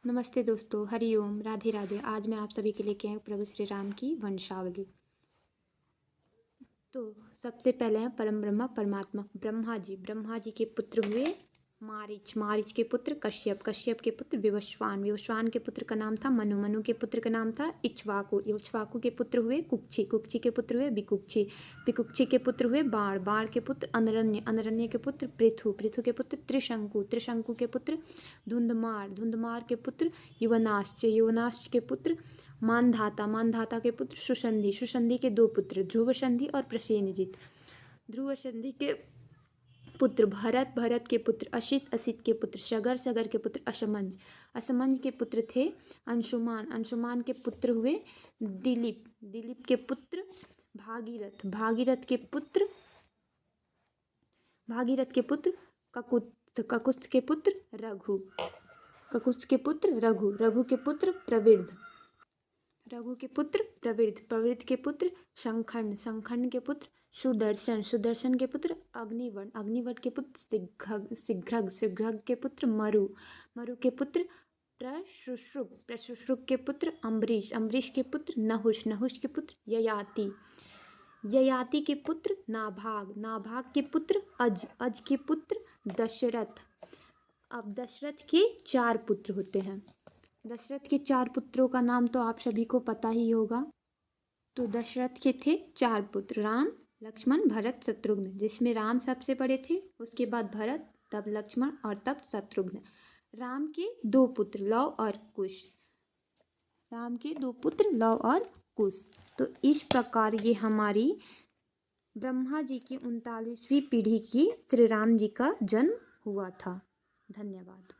नमस्ते दोस्तों, हरिओम, राधे राधे। आज मैं आप सभी के लिए लेके आई प्रभु श्री राम की वंशावली। तो सबसे पहले हैं परम ब्रह्मा परमात्मा ब्रह्मा जी के पुत्र हुए मारीच के पुत्र कश्यप के पुत्र विवस्वान के पुत्र का नाम था मनु के पुत्र का नाम था इक्ष्वाकु के पुत्र हुए कुक्षी के पुत्र हुए बिकुक्षी के पुत्र हुए बाण के पुत्र अनरण्य के पुत्र पृथु के पुत्र त्रिशंकु के पुत्र धुंधमार के पुत्र युवनाश्च के पुत्र मानधाता के पुत्र सुसंधि के दो पुत्र ध्रुव संधि और प्रसेनजित। ध्रुव संधि के पुत्र भरत के पुत्र असित के पुत्र सगर के पुत्र असमंज के पुत्र थे अंशुमान के पुत्र हुए दिलीप के पुत्र भागीरथ के पुत्र ककुत्थ के पुत्र रघु के पुत्र प्रवृद्ध के पुत्र शंखंड के पुत्र सुदर्शन के पुत्र अग्निवर्ण के पुत्र सिघ्रग के पुत्र मरु के पुत्र प्रशुश्रुक के पुत्र अम्बरीश के पुत्र नहुष के पुत्र ययाति के पुत्र नाभाग के पुत्र अज के पुत्र दशरथ। अब दशरथ के 4 पुत्र होते हैं। दशरथ के 4 पुत्रों का नाम तो आप सभी को पता ही होगा। तो दशरथ के थे 4 पुत्र, राम, लक्ष्मण, भरत, शत्रुघ्न, जिसमें राम सबसे बड़े थे, उसके बाद भरत, तब लक्ष्मण और तब शत्रुघ्न। राम के 2 पुत्र लव और कुश। तो इस प्रकार ये हमारी ब्रह्मा जी की 39वीं पीढ़ी की श्री राम जी का जन्म हुआ था। धन्यवाद।